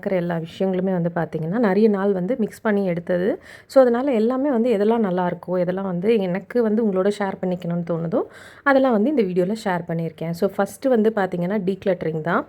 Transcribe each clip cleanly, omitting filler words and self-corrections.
பார்க்குற எல்லா விஷயங்களுமே வந்து பார்த்திங்கன்னா நிறைய நாள் வந்து மிக்ஸ் பண்ணி எடுத்தது. ஸோ அதனால் எல்லாமே வந்து எதெல்லாம் நல்லாயிருக்கோ, எதெல்லாம் வந்து எனக்கு வந்து உங்களோட ஷேர் பண்ணிக்கணும்னு தோணுதோ அதெல்லாம் வந்து இந்த வீடியோவில் ஷேர் பண்ணியிருக்கேன். ஸோ ஃபஸ்ட்டு வந்து பார்த்திங்கன்னா டீக்ளட்டரிங் தான்.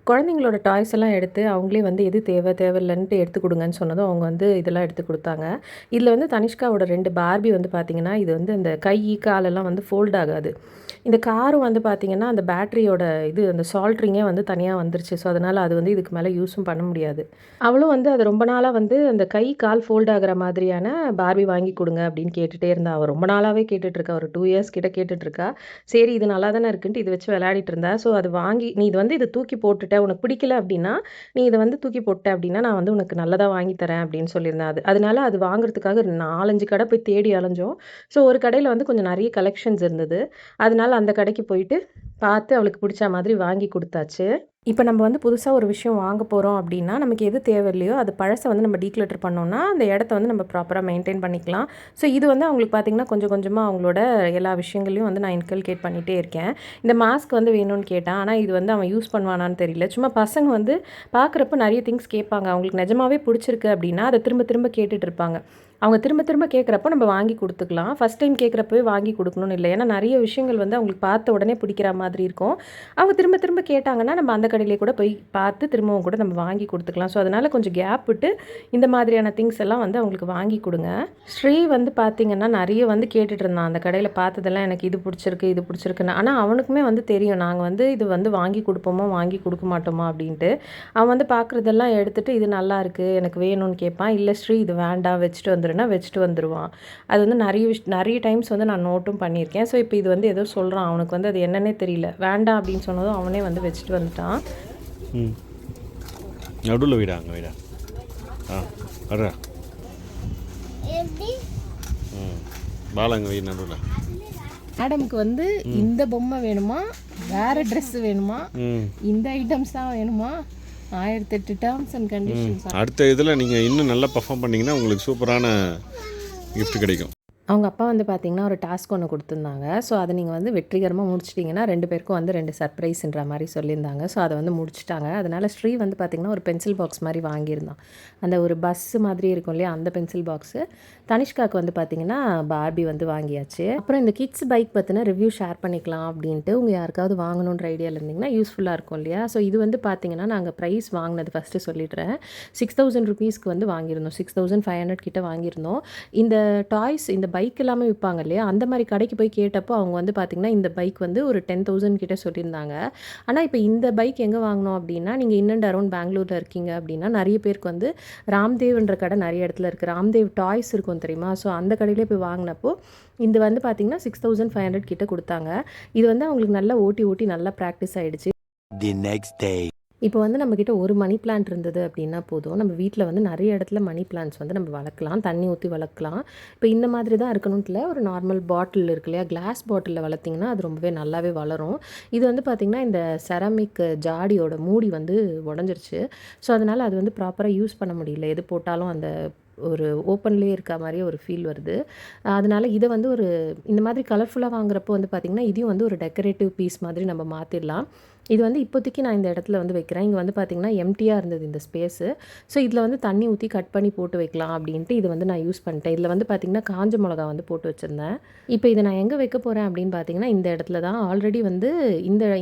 குழந்தைங்களோட டாய்ஸ் எல்லாம் எடுத்து அவங்களே வந்து எது தேவை தேவையில்லைன்ட்டு எடுத்து கொடுங்கன்னு சொன்னதும் அவங்க வந்து இதெல்லாம் எடுத்து கொடுத்தாங்க. இதில் வந்து தனிஷ்காவோட 2 பார்பி வந்து பார்த்திங்கன்னா இது வந்து அந்த கை காலெல்லாம் வந்து ஃபோல்ட் ஆகாது. இந்த காரும் வந்து பார்த்திங்கன்னா அந்த பேட்டரியோட அந்த சால்ட் ரிங்கே வந்து தனியாக வந்துருச்சு. ஸோ அதனால் அது வந்து இதுக்கு மேலே யூஸும் பண்ண முடியாது. அவளும் வந்து அது ரொம்ப நாளாக வந்து அந்த கை கால் ஃபோல்ட் ஆகிற மாதிரியான பார்பி வாங்கி கொடுங்க அப்படின்னு கேட்டுகிட்டே இருந்தா. அவள் ரொம்ப நாளாகவே கேட்டுட்ருக்கா. ஒரு 2 இயர்ஸ் கிட்ட கேட்டுட்ருக்கா. சரி இது நல்லா தானே இருக்குன்ட்டு இது வச்சு விளையாடிட்டு இருந்தா. ஸோ அது வாங்கி நீ இது வந்து இதை தூக்கி போட்டுட்ட, உனக்கு பிடிக்கல அப்படின்னா நீ இதை வந்து தூக்கி போட்ட அப்படின்னா நான் வந்து உனக்கு நல்லதாக வாங்கி தரேன் அப்படின்னு சொல்லியிருந்தேன். அதனால அது வாங்குறதுக்காக 4-5 கடை போய் தேடி அலைஞ்சோம். ஸோ ஒரு கடையில் வந்து கொஞ்சம் நிறைய கலெக்ஷன்ஸ் இருந்தது. அதனால அந்த கடைக்கு போயிட்டு பார்த்து அவளுக்கு பிடிச்ச மாதிரி வாங்கி கொடுத்தாச்சு. இப்போ நம்ம வந்து புதுசாக ஒரு விஷயம் வாங்க போகிறோம் அப்படின்னா நமக்கு எது தேவை இல்லையோ அது பழசை வந்து நம்ம டீக்ளட்டர் பண்ணோம்னா அந்த இடத்த வந்து நம்ம ப்ராப்பராக மெயின்டைன் பண்ணிக்கலாம். ஸோ இது வந்து அவங்களுக்கு பார்த்திங்கன்னா கொஞ்சம் கொஞ்சமாக அவங்களோட எல்லா விஷயங்களையும் வந்து நான் இன்கல்கேட் பண்ணிகிட்டே இருக்கேன். இந்த மாஸ்க் வந்து வேணும்னு கேட்டான். ஆனால் இது வந்து அவன் யூஸ் பண்ணுவானான்னு தெரியல. சும்மா பசங்க வந்து பார்க்குறப்ப நிறைய திங்ஸ் கேட்பாங்க. அவங்களுக்கு நிஜமாவே பிடிச்சிருக்கு அப்படின்னா அதை திரும்ப திரும்ப கேட்டுட்டு இருப்பாங்க. அவங்க திரும்ப திரும்ப கேட்குறப்போ நம்ம வாங்கி கொடுத்துக்கலாம். ஃபஸ்ட் டைம் கேட்குறப்பவே வாங்கி கொடுக்கணும்னு இல்லை. ஏன்னா நிறைய விஷயங்கள் வந்து அவங்களுக்கு பார்த்த உடனே பிடிக்கிற மாதிரி இருக்கும். அவங்க திரும்ப திரும்ப கேட்டாங்கன்னா நம்ம அந்த கடையிலே கூட போய் பார்த்து திரும்பவும் கூட நம்ம வாங்கி கொடுத்துக்கலாம். ஸோ அதனால் கொஞ்சம் கேப் விட்டு இந்த மாதிரியான திங்ஸ் எல்லாம் வந்து அவங்களுக்கு வாங்கி கொடுங்க. ஸ்ரீ வந்து பார்த்திங்கன்னா நிறைய வந்து கேட்டுட்டு இருந்தான். அந்த கடையில் பார்த்ததெல்லாம் எனக்கு இது பிடிச்சிருக்கு இது பிடிச்சிருக்குன்னு. ஆனால் அவனுக்குமே வந்து தெரியும் நாங்கள் வந்து இது வந்து வாங்கி கொடுப்போமா வாங்கி கொடுக்க மாட்டோமா அப்படின்ட்டு. அவன் வந்து பார்க்குறதெல்லாம் எடுத்துகிட்டு இது நல்லா இருக்குது எனக்கு வேணும்னு கேட்பான். இல்லை ஸ்ரீ இது வேண்டாம் வச்சுட்டு வந்துடுன்னா வச்சுட்டு வந்துடுவான். அது வந்து நிறைய டைம்ஸ் வந்து நான் நோட்டும் பண்ணியிருக்கேன். ஸோ இப்போ இது வந்து ஏதோ சொல்கிறான். அவனுக்கு வந்து அது என்னன்னே தெரியல. வேண்டாம் அப்படின்னு சொன்னதும் அவனே வந்து வச்சுட்டு வந்துட்டான். நடுவில் வீடா அங்கே வீடா வர்ற பாலங்க வீடு நடுவில். மேடம்க்கு வந்து இந்த பொம்மை வேணுமா, வேற ட்ரெஸ் வேணுமா, இந்த ஐட்டம்ஸ் தான் வேணுமா, 1008 டேர்ம்ஸ் அண்ட் கண்டிஷன்ஸ். அடுத்த இதில் நீங்கள் இன்னும் நல்லா பர்ஃபார்ம் பண்ணிங்கன்னா உங்களுக்கு சூப்பரான கிஃப்ட் கிடைக்கும். அவங்க அப்பா வந்து பார்த்திங்கன்னா ஒரு டாஸ்க் ஒன்று கொடுத்துருந்தாங்க. ஸோ அதை நீங்கள் வந்து வெற்றிகரமாக முடிச்சிட்டிங்கன்னா 2 பேருக்கும் வந்து 2 சர்ப்ரைஸ்ன்ற மாதிரி சொல்லியிருந்தாங்க. ஸோ அதை வந்து முடிச்சிட்டாங்க. அதனால் ஸ்ரீ வந்து பார்த்திங்கன்னா ஒரு பென்சில் பாக்ஸ் மாதிரி வாங்கியிருந்தான். அந்த ஒரு பஸ்ஸு மாதிரி இருக்கும் இல்லையா அந்த பென்சில் பாக்ஸு. தனிஷ்காவுக்கு வந்து பார்த்திங்கன்னா பார்பி வந்து வாங்கியாச்சு. அப்புறம் இந்த கிட்ஸ் பைக் பற்றின ரிவ்யூ ஷேர் பண்ணிக்கலாம் அப்படின்ட்டு உங்கள் யாருக்காவது வாங்கணுன்ற ஐடியாவில் இருந்திங்கன்னா யூஸ்ஃபுல்லாக இருக்கும் இல்லையா. ஸோ இது வந்து பார்த்திங்கன்னா நாங்கள் ப்ரைஸ் வாங்கினது ஃபஸ்ட்டு சொல்லிடுறேன். 6000 ருபீஸ்க்கு வந்து வாங்கியிருந்தோம். 6500 கிட்ட வாங்கியிருந்தோம். இந்த டாய்ஸ் இந்த பைக் எல்லாமே விற்பாங்க இல்லையா அந்த மாதிரி கடைக்கு போய் கேட்டப்போ அவங்க வந்து பார்த்திங்கன்னா இந்த பைக் வந்து ஒரு 10,000 கிட்ட சொல்லியிருந்தாங்க. ஆனால் இப்போ இந்த பைக் எங்கே வாங்கினோம் அப்படின்னா நீங்கள் இன் அண்ட் அரௌண்ட் பெங்களூரில் இருக்கீங்க அப்படின்னா நிறைய பேருக்கு வந்து ராம்தேவ்ன்ற கடை நிறைய இடத்துல இருக்குது. ராம்தேவ் டாய்ஸ் இருக்கும் தெரியுமா. ஸோ அந்த கடையிலே போய் வாங்கினப்போ இது வந்து பார்த்திங்கன்னா 6500 கிட்ட கொடுத்தாங்க. இது வந்து அவங்களுக்கு நல்லா ஓட்டி நல்லா ப்ராக்டிஸ் ஆகிடுச்சு. இப்போ வந்து நம்மக்கிட்ட ஒரு மணி பிளான்ட் இருந்தது அப்படின்னா போதும், நம்ம வீட்டில் வந்து நிறைய இடத்துல மணி பிளான்ட்ஸ் வந்து நம்ம வளர்க்கலாம், தண்ணி ஊற்றி வளர்க்கலாம். இப்போ இந்த மாதிரி தான் இருக்கணும்னு இல்லை, ஒரு நார்மல் பாட்டில் இருக்கு இல்லையா, கிளாஸ் பாட்டிலில் வளர்த்திங்கன்னா அது ரொம்பவே நல்லாவே வளரும். இது வந்து பார்த்திங்கன்னா இந்த செராமிக் ஜாடியோட மூடி வந்து உடஞ்சிருச்சு. ஸோ அதனால் அது வந்து ப்ராப்பராக யூஸ் பண்ண முடியல. எது போட்டாலும் அந்த ஒரு ஓப்பன்லேயே இருக்க மாதிரியே ஒரு ஃபீல் வருது. அதனால் இதை வந்து ஒரு இந்த மாதிரி கலர்ஃபுல்லாக வாங்குறப்போ வந்து பார்த்திங்கன்னா இதையும் வந்து ஒரு டெக்கரேட்டிவ் பீஸ் மாதிரி நம்ம மாற்றிடலாம். இது வந்து இப்போதைக்கு நான் இந்த இடத்துல வந்து வைக்கிறேன். இங்கே வந்து பார்த்திங்கன்னா எம்டியாக இருந்தது இந்த ஸ்பேஸு. ஸோ இதில் வந்து தண்ணி ஊற்றி கட் பண்ணி போட்டு வைக்கலாம் அப்படின்ட்டு இது வந்து நான் யூஸ் பண்ணிட்டேன். இதில் வந்து பார்த்திங்கன்னா காஞ்ச மிளகா வந்து போட்டு வச்சுருந்தேன். இப்போ இதை நான் எங்கே வைக்க போகிறேன் அப்படின்னு பார்த்திங்கன்னா இந்த இடத்துல தான். ஆல்ரெடி வந்து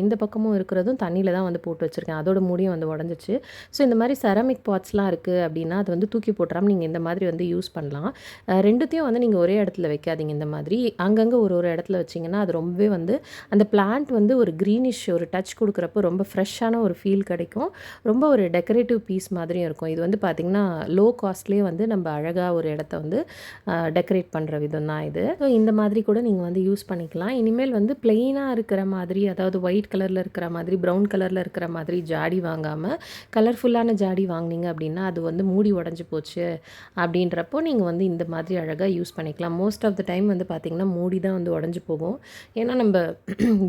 இந்த பக்கமும் இருக்கிறதும் தண்ணியில் தான் வந்து போட்டு வச்சுருக்கேன். அதோட மூடியும் வந்து உடஞ்சிச்சு. ஸோ இந்த மாதிரி செராமிக் பாட்ஸ்லாம் இருக்குது அப்படின்னா அது வந்து தூக்கி போட்டுறாமல் நீங்கள் இந்த மாதிரி வந்து யூஸ் பண்ணலாம். ரெண்டுத்தையும் வந்து நீங்கள் ஒரே இடத்துல வைக்காதீங்க. இந்த மாதிரி அங்கங்கே ஒரு இடத்துல வச்சிங்கன்னா அது ரொம்பவே வந்து அந்த பிளான்ட் வந்து ஒரு க்ரீனிஷ் ஒரு டச் கொடுக்குறப்போ ரொம்ப ஃப்ரெஷ்ஷான ஒரு ஃபீல் கிடைக்கும். ரொம்ப ஒரு டெக்கரேட்டிவ் பீஸ் மாதிரியும் இருக்கும். இது வந்து பார்த்திங்கன்னா லோ காஸ்ட்லேயே வந்து நம்ம அழகாக ஒரு இடத்த வந்து டெக்கரேட் பண்ணுற விதம் தான் இது. ஸோ இந்த மாதிரி கூட நீங்கள் வந்து யூஸ் பண்ணிக்கலாம். இனிமேல் வந்து பிளெயினாக இருக்கிற மாதிரி, அதாவது ஒயிட் கலரில் இருக்கிற மாதிரி, ப்ரௌன் கலரில் இருக்கிற மாதிரி ஜாடி வாங்காமல் கலர்ஃபுல்லான ஜாடி வாங்கினீங்க அப்படின்னா அது வந்து மூடி உடஞ்சி போச்சு அப்படின்றப்போ நீங்கள் வந்து இந்த மாதிரி அழகாக யூஸ் பண்ணிக்கலாம். மோஸ்ட் ஆஃப் த டைம் வந்து பார்த்திங்கன்னா மூடி தான் வந்து உடஞ்சி போகும். ஏன்னா நம்ம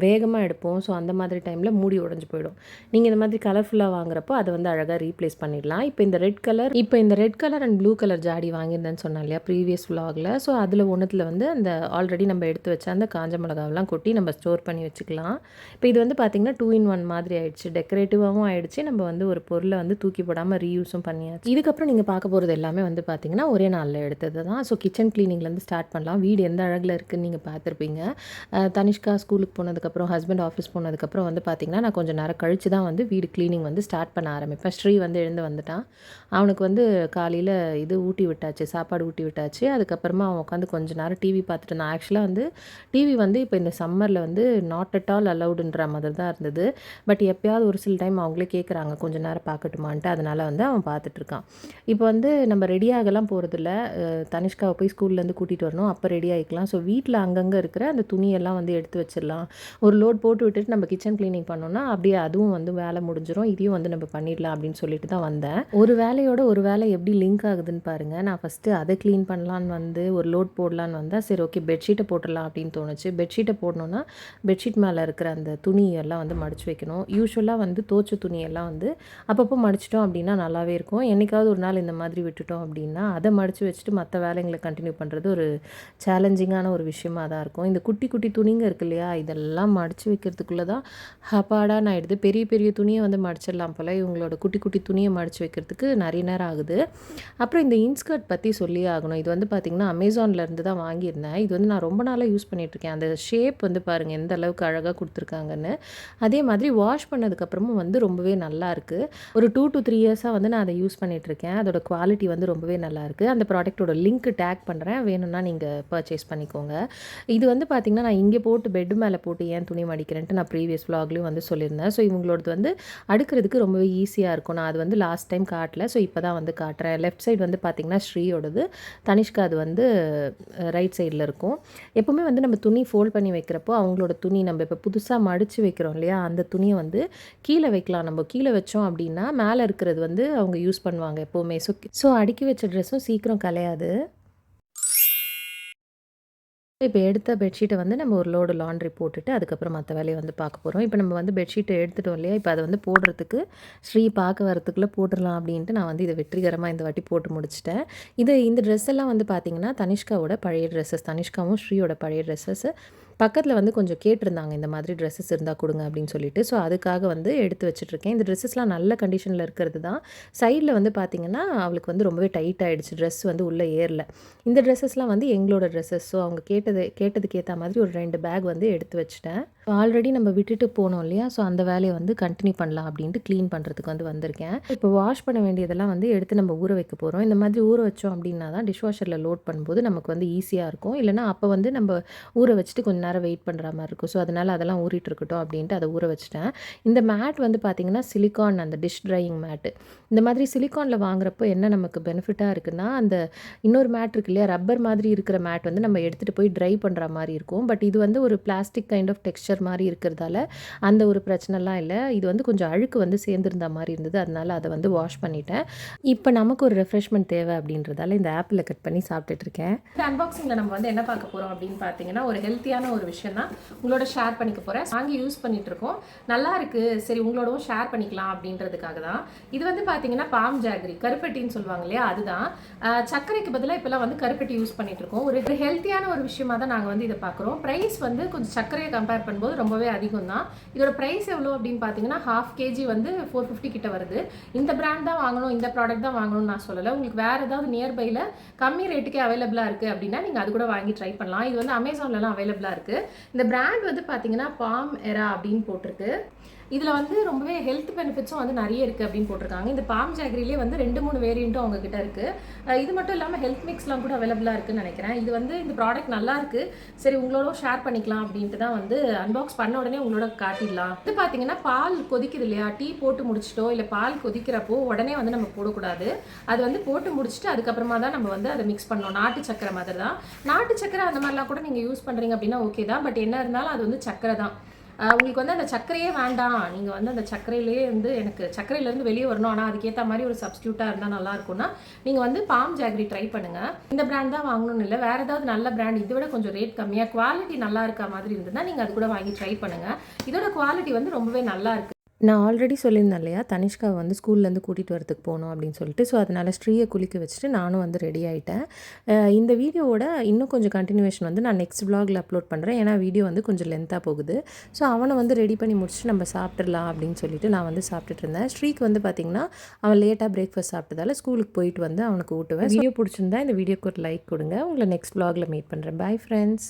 வேகமாக எடுப்போம். ஸோ அந்த மாதிரி டைமில் மூடி மூடி உடைஞ்சு போயிடும். நீங்கள் இந்த மாதிரி கலர்ஃபுல்லாக வாங்குறப்போ அதை வந்து அழகாக ரீப்ளேஸ் பண்ணிடலாம். இப்போ இந்த red colour and blue colour ஜாடி வாங்கியிருந்தேன்னு சொன்னேன் இல்லையா ப்ரீவியஸ் vlogல. ஸோ அதில் ஒன்றுத்தில் வந்து அந்த ஆல்ரெடி நம்ம எடுத்து வச்ச அந்த காஞ்ச மிளகாவெல்லாம் கொட்டி நம்ம ஸ்டோர் பண்ணி வச்சுக்கலாம். இப்போ இது வந்து பார்த்திங்கன்னா 2 in 1 மாதிரி ஆயிடுச்சு. டெக்கரேட்டிவாகவும் ஆயிடுச்சு, நம்ம வந்து ஒரு பொருளை வந்து தூக்கி போடாமல் ரீயூஸும் பண்ணியாச்சு. இதுக்கப்புறம் நீங்கள் பார்க்க போகிறது எல்லாமே வந்து பார்த்திங்கன்னா ஒரே நாளில் எடுத்தது தான். ஸோ கிச்சன் க்ளீனிங்லேருந்து ஸ்டார்ட் பண்ணலாம். வீடு எந்த அழகில் இருக்குதுன்னு நீங்கள் பார்த்துருப்பீங்க. தனிஷ்கா ஸ்கூலுக்கு போனதுக்கப்புறம், ஹஸ்பண்ட் ஆஃபீஸ் போனதுக்கப்புறம் வந்து பார்த்திங்கன்னா நான் கொஞ்சம் நேரம் கழித்து தான் வந்து வீடு க்ளீனிங் வந்து ஸ்டார்ட் பண்ண ஆரம்பிப்பேன். ஸ்ரீ வந்து எழுந்து வந்துட்டான். அவனுக்கு வந்து காலையில் இது ஊட்டி விட்டாச்சு, சாப்பாடு ஊட்டி விட்டாச்சு. அதுக்கப்புறமா அவன் உட்காந்து கொஞ்சம் நேரம் டிவி பார்த்துட்டு இருந்தான். ஆக்சுவலாக வந்து டிவி வந்து இப்போ இந்த சம்மரில் வந்து நாட் அட் ஆல் அலவுடுன்ற மாதிரி தான் இருந்தது. பட் எப்போயாவது ஒரு சில டைம் அவங்களே கேட்குறாங்க கொஞ்சம் நேரம் பார்க்கட்டுமான்ட்டு, அதனால் வந்து அவன் பார்த்துட்ருக்கான். இப்போ வந்து நம்ம ரெடியாகலாம் போகிறதில்ல. தனிஷ்காவை போய் ஸ்கூல்லேருந்து கூட்டிகிட்டு வரணும், அப்போ ரெடி ஆகிக்கலாம். ஸோ வீட்டில் அங்கங்கே இருக்கிற அந்த துணியெல்லாம் வந்து எடுத்து வச்சிடலாம். ஒரு லோட் போட்டு விட்டுட்டு நம்ம கிச்சன் க்ளீனிங் பண்ணோன்னா அப்படியே அதுவும் வந்து வேலை முடிஞ்சிடும். இதையும் வந்து நம்ம பண்ணிடலாம் அப்படின்னு சொல்லிட்டு தான் வந்தேன். ஒரு வேலையோட ஒரு வேலை எப்படி லிங்க் ஆகுதுன்னு பாருங்கள். நான் ஃபஸ்ட்டு அதை க்ளீன் பண்ணலான்னு வந்து ஒரு லோட் போடலான்னு வந்தால், சரி ஓகே பெட்ஷீட்டை போட்டுடலாம் அப்படின்னு தோணுச்சு. பெட்ஷீட்டை போடணுன்னா பெட்ஷீட் மேலே இருக்கிற அந்த துணியெல்லாம் வந்து மடித்து வைக்கணும். யூஸ்வலாக வந்து தோச்ச துணியெல்லாம் வந்து அப்பப்போ மடிச்சிட்டோம் அப்படின்னா நல்லாவே இருக்கும். என்றைக்காவது ஒரு நாள் இந்த மாதிரி விட்டுட்டோம் அப்படின்னா அதை மடித்து வச்சுட்டு மற்ற வேலைங்களை கண்டினியூ பண்ணுறது ஒரு சேலஞ்சிங்கான ஒரு விஷயமாக தான் இருக்கும். இந்த குட்டி குட்டி துணிங்க இருக்கு இல்லையா, இதெல்லாம் மடித்து வைக்கிறதுக்குள்ளே தான் ஹப்பாடான்னு ஆகிடுது. பெரிய பெரிய துணியை வந்து மடிச்சிடலாம் போல், இவங்களோட குட்டி குட்டி துணியை மடித்து வைக்கிறதுக்கு நிறைய நேரம் ஆகுது. அப்புறம் இந்த இன்ஸ்கர்ட் பற்றி சொல்லியே ஆகணும். இது வந்து பார்த்திங்கன்னா அமேசான்லேருந்து தான் வாங்கியிருந்தேன். இது வந்து நான் ரொம்ப நாளாக யூஸ் பண்ணிகிட்ருக்கேன். அந்த ஷேப் வந்து பாருங்கள் எந்த அளவுக்கு அழகாக கொடுத்துருக்காங்கன்னு. அதே மாதிரி வாஷ் பண்ணதுக்கப்புறமும் வந்து ரொம்பவே நல்லாயிருக்கு. ஒரு 2 to 3 இயர்ஸாக வந்து நான் அதை யூஸ் பண்ணிகிட்ருக்கேன். அதோட குவாலிட்டி வந்து ரொம்பவே நல்லாயிருக்கு. அந்த ப்ராடக்ட்டோட லிங்க் டேக் பண்ணுறேன், வேணும்னா நீங்கள் பர்ச்சேஸ் பண்ணிக்கோங்க. இது வந்து பார்த்திங்கன்னா நான் இங்கே போட்டு பெட்டு மேலே போட்டு ஏன் துணி மடிக்கிறேன்ட்டு நான் ப்ரீவியஸ் vlogலையும் வந்து சொல்லியிருந்தேன். ஸோ இவங்களோடது வந்து அடுக்கிறதுக்கு ரொம்பவே ஈஸியாக இருக்கும். நான் அது வந்து லாஸ்ட் டைம் காட்டல, ஸோ இப்போ தான் வந்து காட்டுறேன். லெஃப்ட் சைடு வந்து பார்த்திங்கன்னா ஸ்ரீயோடது, தனிஷ்கா அது வந்து ரைட் சைடில் இருக்கும். எப்போவுமே வந்து நம்ம துணி ஃபோல்ட் பண்ணி வைக்கிறப்போ அவங்களோட துணி நம்ம இப்போ புதுசாக மடித்து வைக்கிறோம் இல்லையா, அந்த துணியை வந்து கீழே வைக்கலாம். நம்ம கீழே வச்சோம் அப்படின்னா மேலே இருக்கிறது வந்து அவங்க யூஸ் பண்ணுவாங்க எப்போவுமே. ஸோ அடுக்கி வச்ச ட்ரெஸ்ஸும் சீக்கிரம் கலையாது. இப்போ எடுத்த பெட்ஷீட்டை வந்து நம்ம ஒரு லோடு லாண்ட்ரி போட்டுட்டு அதுக்கப்புறம் மற்ற வேலையை வந்து பார்க்க போகிறோம். இப்போ நம்ம வந்து பெட்ஷீட்டை எடுத்துட்டோம் இல்லையா, இப்போ அதை வந்து போடுறதுக்கு ஸ்ரீ பார்க்க வரத்துக்குள்ளே போட்டுடலாம் அப்படின்ட்டு நான் வந்து இதை வெற்றிகரமாக இந்த வாட்டி போட்டு முடிச்சிட்டேன். இந்த ட்ரெஸ் எல்லாம் வந்து பார்த்திங்கன்னா தனிஷ்காவோட பழைய ட்ரெஸ்ஸஸ், தனிஷ்காவும் ஸ்ரீயோட பழைய ட்ரெஸ்ஸஸ். பக்கத்தில் வந்து கொஞ்சம் கேட்டிருந்தாங்க இந்த மாதிரி ட்ரெஸ்ஸஸ் இருந்தால் கொடுங்க அப்படின்னு சொல்லிட்டு. ஸோ அதுக்காக வந்து எடுத்து வச்சுட்ருக்கேன். இந்த ட்ரெஸ்ஸஸ்லாம் நல்ல கண்டிஷனில் இருக்கிறது தான். சைடில் வந்து பார்த்திங்கன்னா அவளுக்கு வந்து ரொம்பவே டைட் ஆகிடுச்சு, ட்ரெஸ் வந்து உள்ளே ஏறல. இந்த ட்ரெஸ்ஸஸ்லாம் வந்து எங்களோட ட்ரெஸ்ஸஸ். ஸோ அவங்க கேட்டதுக்கு ஏற்ற மாதிரி ஒரு 2 பேக் வந்து எடுத்து வச்சுட்டேன். ஆல்ரெடி நம்ம விட்டுட்டு போனோம் இல்லையா, ஸோ அந்த வேலையை வந்து கண்டினியூ பண்ணலாம் அப்படின்ட்டு க்ளீன் பண்ணுறதுக்கு வந்து வந்திருக்கேன். இப்போ வாஷ் பண்ண வேண்டியதெல்லாம் வந்து எடுத்து நம்ம ஊற வைக்க போகிறோம். இந்த மாதிரி ஊற வச்சோம் அப்படின்னா தான் டிஷ்வாஷரில் லோட் பண்ணும்போது நமக்கு வந்து ஈஸியாக இருக்கும். இல்லைனா அப்போ வந்து நம்ம ஊற வச்சுட்டு கொஞ்சம் நேரம் வெயிட் பண்ணுற மாதிரி இருக்கும். ஸோ அதனால் அதெல்லாம் ஊறிட்டு இருக்கட்டும் அப்படின்ட்டு அதை ஊற வச்சுட்டேன். இந்த மேட் வந்து பார்த்திங்கன்னா சிலிக்கான், அந்த டிஷ் ட்ரையிங் மேட்டு. இந்த மாதிரி சிலிக்கானில் வாங்குறப்போ என்ன நமக்கு பெனிஃபிட்டாக இருக்குன்னா, அந்த இன்னொரு மேட் இருக்கு இல்லையா, ரப்பர் மாதிரி இருக்கிற மேட் வந்து நம்ம எடுத்துகிட்டு போய் ட்ரை பண்ணுற மாதிரி இருக்கும். பட் இது வந்து ஒரு பிளாஸ்டிக் கைண்ட் ஆஃப் டெக்ஸ்சர் மாதிரி இருக்கிறதால அந்த ஒரு பிரச்சனைலாம் இல்லை. இது வந்து கொஞ்சம் அழுக்கு வந்து சேர்ந்துருந்த மாதிரி இருந்தது, அதனால் அதை வந்து வாஷ் பண்ணிட்டேன். இப்போ நமக்கு ஒரு ரெஃப்ரெஷ்மெண்ட் தேவை அப்படின்றதால இந்த ஆப்பிளை கட் பண்ணி சாப்பிட்டுட்டு இருக்கேன். இந்த அன்பாக்சிங்கில் நம்ம வந்து என்ன பார்க்க போகிறோம் அப்படின்னு பார்த்தீங்கன்னா, ஒரு ஹெல்த்தியான ஒரு விஷயம் தான் உங்களோட ஷேர் பண்ணிக்க போகிறேன். வாங்கி யூஸ் பண்ணிட்டு இருக்கோம், நல்லா இருக்குது, சரி உங்களோடவும் ஷேர் பண்ணிக்கலாம் அப்படின்றதுக்காக தான். இது வந்து பார்த்தீங்கன்னா பாம் ஜாகரி, கருப்பட்டின்னு சொல்லுவாங்க இல்லையா, அதுதான். சர்க்கரைக்கு பதிலாக இப்போலாம் வந்து கருப்பட்டி யூஸ் பண்ணிட்டு இருக்கோம். ஒரு ஹெல்த்தியான ஒரு விஷயமா தான் நாங்கள் வந்து இதை பார்க்குறோம். ப்ரைஸ் வந்து கொஞ்சம் சர்க்கரையை கம்பேர் பண்ணும்போது ரொம்பவே அதிகம் தான். இதோட ப்ரைஸ் எவ்வளோ அப்படின்னு பார்த்தீங்கன்னா 1/2 kg வந்து 450 கிட்ட வருது. இந்த பிராண்ட் தான் வாங்கணும், இந்த ப்ராடக்ட் தான் வாங்கணும்னு நான் சொல்லலை. உங்களுக்கு வேறு ஏதாவது நியர்பையில் கம்மி ரேட்டுக்கே அவைலபிளாக இருக்குது அப்படின்னா நீங்கள் அது கூட வாங்கி ட்ரை பண்ணலாம். இது வந்து அமேசான்லலாம் அவைலபிளாக இருக்குது. இந்த பிராண்ட் வந்து பார்த்தீங்கன்னா பாம் எரா அப்படின்னு போட்டிருக்கு. இதில் வந்து ரொம்பவே ஹெல்த் பெனிஃபிட்ஸும் வந்து நிறைய இருக்குது அப்படின்னு போட்டிருக்காங்க. இந்த பாம் ஜாகரிலே வந்து 2-3 வேரியண்ட்டும் அவங்கக்கிட்ட இருக்குது. இது மட்டும் இல்லாமல் ஹெல்த் மிக்ஸ்லாம் கூட அவைலபிளாக இருக்குதுன்னு நினைக்கிறேன். இது வந்து இந்த ப்ராடக்ட் நல்லா இருக்குது, சரி உங்களோட ஷேர் பண்ணிக்கலாம் அப்படின்ட்டு தான் வந்து அன்பாக்ஸ் பண்ண உடனே உங்களோட காட்டிடலாம். இது பார்த்தீங்கன்னா பால் கொதிக்குது இல்லையா, டீ போட்டு முடிச்சிட்டோ இல்லை பால் கொதிக்கிறப்போ உடனே வந்து நம்ம போடக்கூடாது. அது வந்து போட்டு முடிச்சுட்டு அதுக்கப்புறமா தான் நம்ம வந்து அதை மிக்ஸ் பண்ணணும். நாட்டு சக்கரை மாதிரி தான். நாட்டு சக்கரை அந்த மாதிரிலாம் கூட நீங்கள் யூஸ் பண்ணுறீங்க அப்படின்னா ஓகே தான். பட் என்ன இருந்தாலும் அது வந்து சக்கரை தான். உங்களுக்கு வந்து அந்த சர்க்கரையே வேண்டாம், நீங்கள் வந்து அந்த சர்க்கரையிலேயே வந்து எனக்கு சர்க்கரையிலேருந்து வெளியே வரணும், ஆனால் அதுக்கேற்ற மாதிரி ஒரு சப்ஸ்டியூட்டாக இருந்தால் நல்லா இருக்கும்னா நீங்கள் வந்து பாம் ஜாகரி ட்ரை பண்ணுங்கள். இந்த பிராண்ட் தான் வாங்கணும்னு இல்லை, வேறு ஏதாவது நல்ல பிராண்ட் இதை விட கொஞ்சம் ரேட் கம்மியாக குவாலிட்டி நல்லா இருக்க மாதிரி இருந்ததுன்னா நீங்கள் அது கூட வாங்கி ட்ரை பண்ணுங்கள். இதோட குவாலிட்டி வந்து ரொம்பவே நல்லா இருக்குது. நான் ஆல்ரெடி சொல்லியிருந்தேன் இல்லையா, தனிஷ்காவை வந்து ஸ்கூல்லேருந்து கூட்டிகிட்டு வரதுக்கு போகணும் அப்படின்னு சொல்லிட்டு. ஸோ அதனால் ஸ்ரீயை குளிக்க வச்சுட்டு நானும் வந்து ரெடி ஆகிட்டேன். இந்த வீடியோவோட இன்னும் கொஞ்சம் கண்டினியூவேஷன் வந்து நான் நெக்ஸ்ட் vlogல அப்லோட் பண்ணுறேன். ஏன்னா வீடியோ வந்து கொஞ்சம் லென்த்தாக போகுது. ஸோ அவனை வந்து ரெடி பண்ணி முடிச்சுட்டு நம்ம சாப்பிட்றலாம் அப்படின்னு சொல்லிட்டு நான் வந்து சாப்பிட்டுட்டு இருந்தேன். ஸ்ரீக்கு வந்து பார்த்திங்கன்னா அவன் லேட்டாக பிரேக்ஃபாஸ்ட் சாப்பிட்டதால ஸ்கூலுக்கு போயிட்டு வந்து அவனுக்கு ஊட்டுவேன். வீடியோ பிடிச்சிருந்தா இந்த வீடியோக்கு ஒரு லைக் கொடுங்க. உங்களை நெக்ஸ்ட் vlogல மீட் பண்ணுறேன். Bye friends.